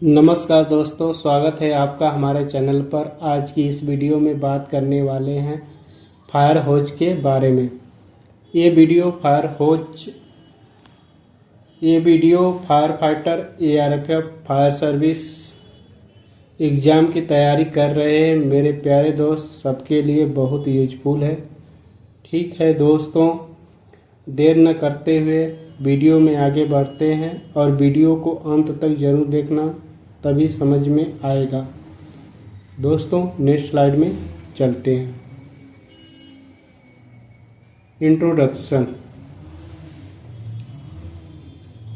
नमस्कार दोस्तों, स्वागत है आपका हमारे चैनल पर। आज की इस वीडियो में बात करने वाले हैं फायर होज के बारे में। ये video fire fighter ARFF fire service exam की तैयारी कर रहे हैं मेरे प्यारे दोस्त सबके लिए बहुत यूजफुल है। ठीक है दोस्तों, देर न करते हुए वीडियो में आगे बढ़ते हैं और वीडियो को अंत तक जरूर देखना, तभी समझ में आएगा। दोस्तों नेक्स्ट स्लाइड में चलते हैं। Introduction.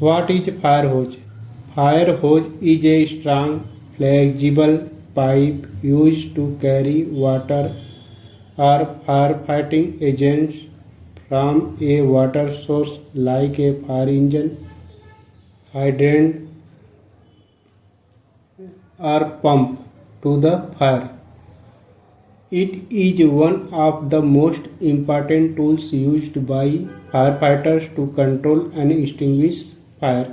What is fire hose? Fire hose is a strong flexible pipe used to carry water और fire fighting agents from a water source like a fire engine, hydrant or pump to the fire. It is one of the most important tools used by firefighters to control and extinguish fire.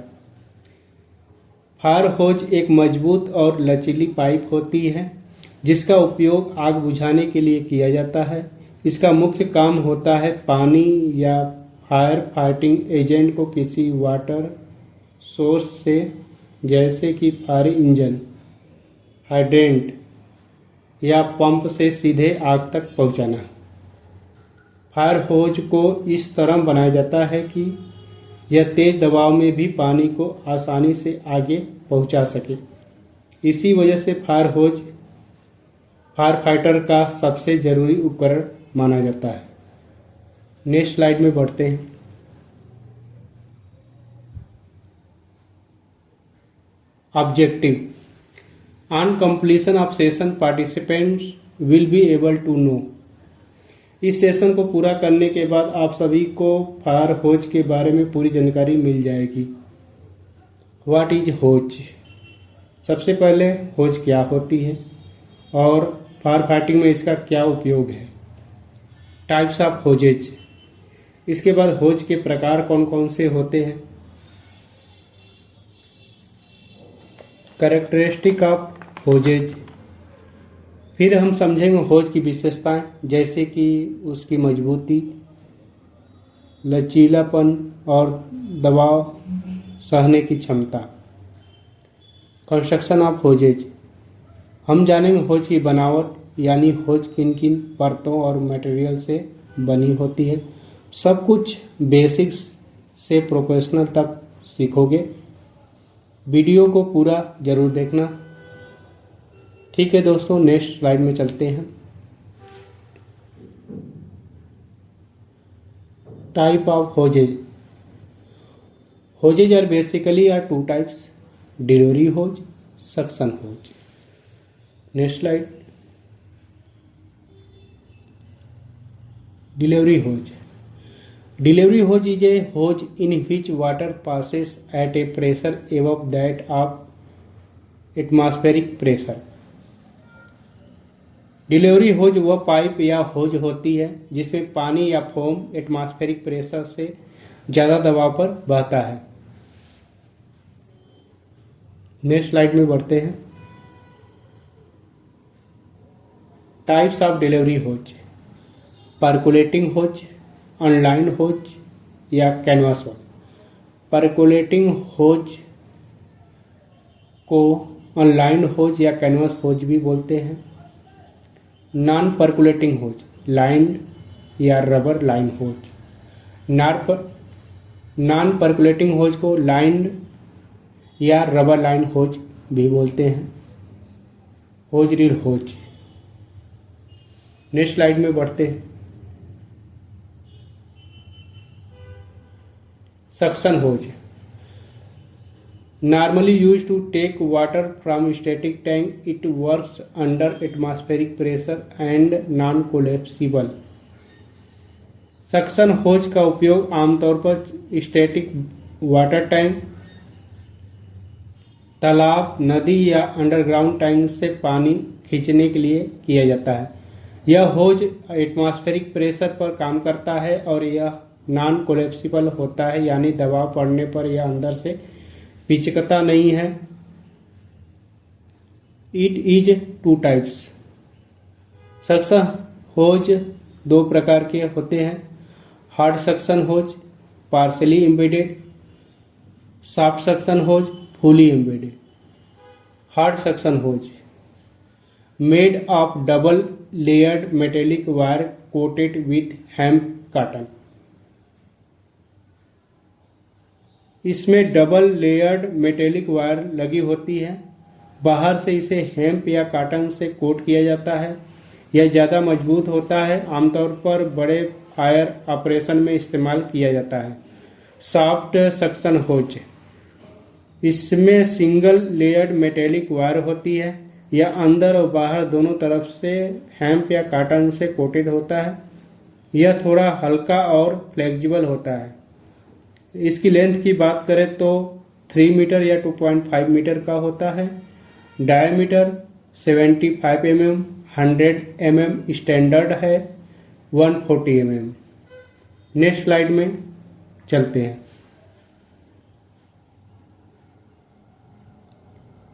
Fire hose एक मजबूत और लचीली pipe होती है जिसका उपयोग आग बुझाने के लिए किया जाता है। इसका मुख्य काम होता है पानी या फायर फाइटिंग एजेंट को किसी वाटर सोर्स से, जैसे कि फायर इंजन, हाइड्रेंट या पंप से सीधे आग तक पहुंचाना। फायर होज को इस तरह बनाया जाता है कि यह तेज दबाव में भी पानी को आसानी से आगे पहुंचा सके। इसी वजह से फायर होज फायर फाइटर का सबसे जरूरी उपकरण माना जाता है। नेक्स्ट स्लाइड में बढ़ते हैं। Objective. On completion of session participants will be able to know. इस सेशन को पूरा करने के बाद आप सभी को फायर होज के बारे में पूरी जानकारी मिल जाएगी। व्हाट इज होज? सबसे पहले होज क्या होती है और फायर फाइटिंग में इसका क्या उपयोग है। Types of hoses. इसके बाद होज के प्रकार कौन कौन से होते हैं। Characteristic of hoses. फिर हम समझेंगे होज की विशेषताएं, जैसे कि उसकी मजबूती, लचीलापन और दबाव सहने की क्षमता। Construction of hoses. हम जानेंगे होज की बनावट, यानी होज किन किन परतों और मटेरियल से बनी होती है। सब कुछ बेसिक्स से प्रोफेशनल तक सीखोगे। वीडियो को पूरा जरूर देखना। ठीक है दोस्तों, नेक्स्ट स्लाइड में चलते हैं। Type of hoses. Hoses are basically are two types, delivery hose, suction hose. Next slide. Delivery hose. Delivery hose is a hose in which water passes at a pressure above that of atmospheric pressure. Delivery hose वह pipe या होज होती है जिसमें पानी या foam atmospheric pressure से ज़्यादा दबाव पर बहता है। नेक्स्ट स्लाइड में बढ़ते हैं। Types of delivery hose. Percolating hose, online hose या कैनवास होज। परकुलेटिंग होज को ऑनलाइन होज या कैनवास होज भी बोलते हैं। नॉन परकुलेटिंग होज, लाइन या rubber line hose. Non percolating hose को लाइन या रबर लाइन होज भी बोलते हैं। Hose reel hose. Next slide में बढ़ते हैं। Suction hose. Normally used to take water from static tank, it works under atmospheric pressure and non-collapsible. Suction hose का उपयोग आमतौर पर स्टैटिक वाटर टैंक, तालाब, नदी या अंडरग्राउंड टैंक से पानी खींचने के लिए किया जाता है। यह होज एटमॉस्फेरिक प्रेशर पर काम करता है और यह नॉन कोलैप्सिबल होता है, यानी दबाव पड़ने पर यह अंदर से पिचकता नहीं है। It is two types. Suction hose दो प्रकार के होते हैं, hard suction hose partially embedded, soft suction hose fully embedded. Hard suction hose made of double layered metallic wire coated with hemp cotton. इसमें डबल लेयर्ड मेटेलिक वायर लगी होती है, बाहर से इसे हेम्प या कॉटन से कोट किया जाता है। यह ज़्यादा मजबूत होता है, आमतौर पर बड़े फायर ऑपरेशन में इस्तेमाल किया जाता है। सॉफ्ट सक्शन होज इसमें सिंगल लेयर्ड मेटेलिक वायर होती है, यह अंदर और बाहर दोनों तरफ से हेम्प या कॉटन से कोटेड होता है। यह थोड़ा हल्का और फ्लेक्सिबल होता है। इसकी लेंथ की बात करें तो 3 मीटर या 2.5 मीटर का होता है। डायमीटर 75 mm, 100 mm स्टैंडर्ड है, 140 mm। नेक्स्ट स्लाइड में चलते हैं।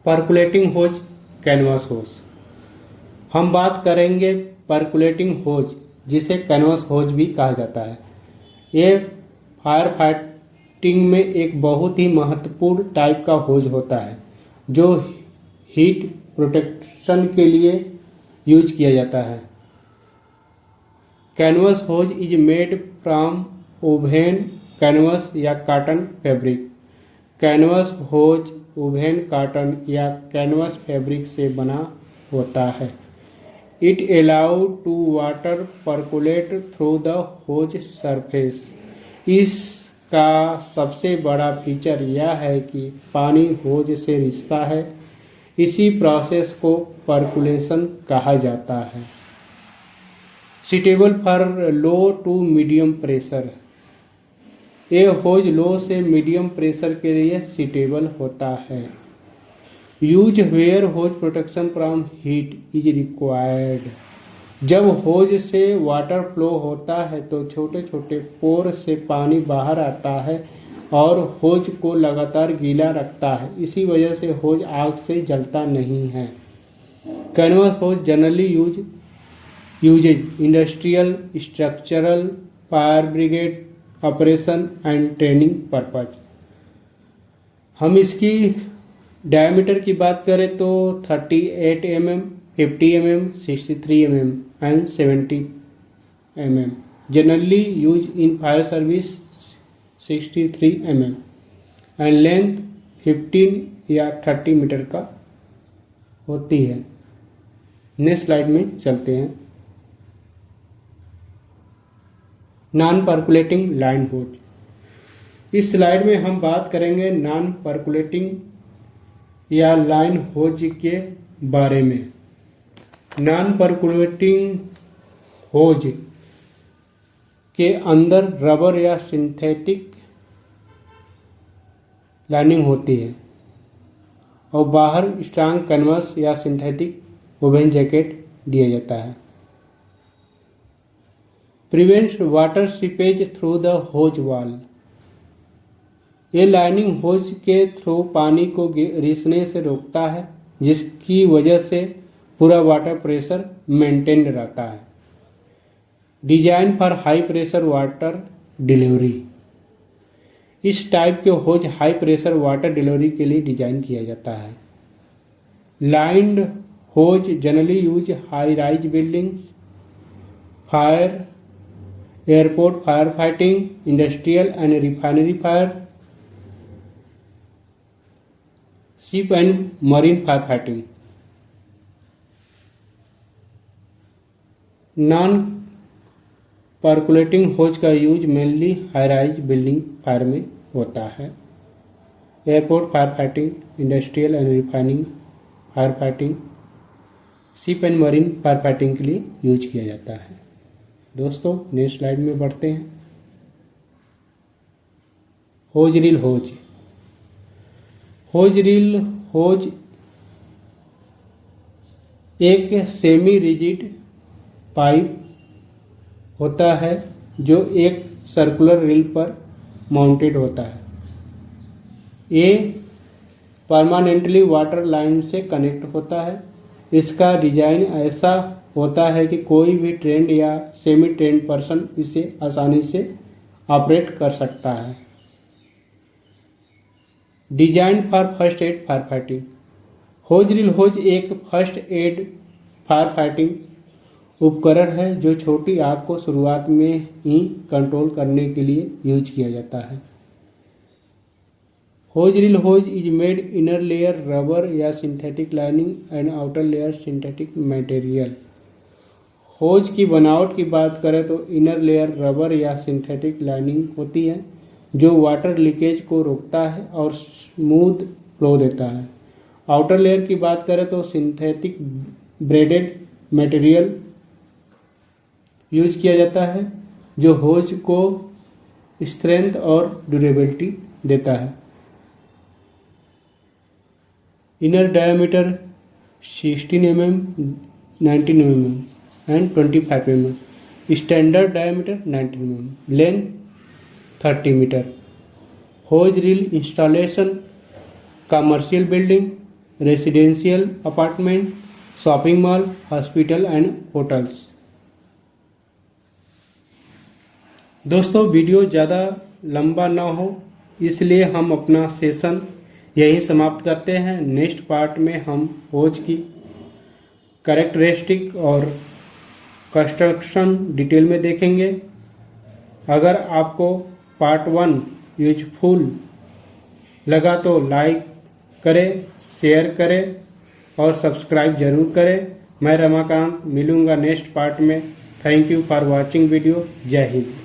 परकुलेटिंग होज, कैनवास होज। हम बात करेंगे परकुलेटिंग होज, जिसे कैनवास होज भी कहा जाता है। ये फायर फाइटिंग में एक बहुत ही महत्वपूर्ण टाइप का होज होता है, जो हीट प्रोटेक्शन के लिए यूज किया जाता है। Canvas hose is made from woven canvas या cotton fabric. Canvas hose woven cotton या कैनवास फैब्रिक से बना होता है। It allow to water percolate through the hose surface. इसका सबसे बड़ा फीचर यह है कि पानी होज से रिसता है। इसी प्रोसेस को परकुलेशन कहा जाता है। Suitable for low to medium pressure. ये होज लो से मीडियम प्रेशर के लिए सुटेबल होता है। Use where hose protection from heat is required. जब होज से वाटर फ्लो होता है तो छोटे छोटे पोर से पानी बाहर आता है और होज को लगातार गीला रखता है। इसी वजह से होज आग से जलता नहीं है। Canvas hose generally uses industrial, structural, fire brigade operation and training purpose. हम इसकी डायमीटर की बात करें तो 38 mm, 50 mm, 63 mm and 70 mm। Generally use in fire service 63 mm and length 15 या 30 मीटर का होती है। नेक्स्ट स्लाइड में चलते हैं। नॉन परकुलेटिंग लाइन होज। इस स्लाइड में हम बात करेंगे नॉन परकुलेटिंग या लाइन होज के बारे में। नॉन परकुलेटिंग होज के अंदर रबर या सिंथेटिक लाइनिंग होती है और बाहर स्ट्रॉन्ग कैनवास या सिंथेटिक ओवेन जैकेट दिया जाता है। Prevents water seepage through the hose wall. ये लाइनिंग होज के थ्रू पानी को रिसने से रोकता है, जिसकी वजह से पूरा वाटर प्रेशर मेंटेन रहता है। Design for high pressure water delivery. इस टाइप के hose high pressure water delivery के लिए डिजाइन किया जाता है। Lined hose generally use high rise building, fire, airport fire fighting, industrial and refinery fire, ship and marine fire fighting. Non percolating hose का use mainly high rise building fire में होता है। Airport fire fighting, industrial and refining fire fighting, ship and marine fire fighting के लिए use किया जाता है। दोस्तों नेक्स्ट स्लाइड में बढ़ते हैं। होज रील होज। होज रील होज एक सेमी रिजिड पाइप होता है जो एक सर्कुलर रील पर माउंटेड होता है। ये परमानेंटली वाटर लाइन से कनेक्ट होता है। इसका डिजाइन ऐसा होता है कि कोई भी ट्रेंड या सेमी ट्रेंड पर्सन इसे आसानी से ऑपरेट कर सकता है। Design for first aid fire fighting. Hose drill hose एक फर्स्ट एड फायर फाइटिंग उपकरण है जो छोटी आग को शुरुआत में ही कंट्रोल करने के लिए यूज किया जाता है। Hose drill hose is made inner layer rubber या synthetic lining and outer layer synthetic material. Hose की बनावट की बात करें तो इनर लेयर रबर या सिंथेटिक लाइनिंग होती है जो वाटर लीकेज को रोकता है और स्मूथ फ्लो देता है। आउटर लेयर की बात करें तो सिंथेटिक ब्रेडेड मटेरियल यूज किया जाता है जो होज को स्ट्रेंथ और ड्यूरेबिलिटी देता है। Inner diameter 16 mm, 19 mm and 25 mm, standard diameter 19 mm, length 30 metre. Hose drill installation commercial building, residential apartment, shopping mall, hospital and hotels. दोस्तों वीडियो ज़्यादा लंबा ना हो इसलिए हम अपना सेशन यही समाप्त करते हैं। नेक्स्ट पार्ट में हम होज की कैरेक्टरिस्टिक और कंस्ट्रक्शन डिटेल में देखेंगे। अगर आपको पार्ट 1 यूजफुल लगा तो लाइक करें, शेयर करें और सब्सक्राइब जरूर करें। मैं रमाकांत मिलूंगा नेक्स्ट पार्ट में। Thank you for watching video. जय हिंद।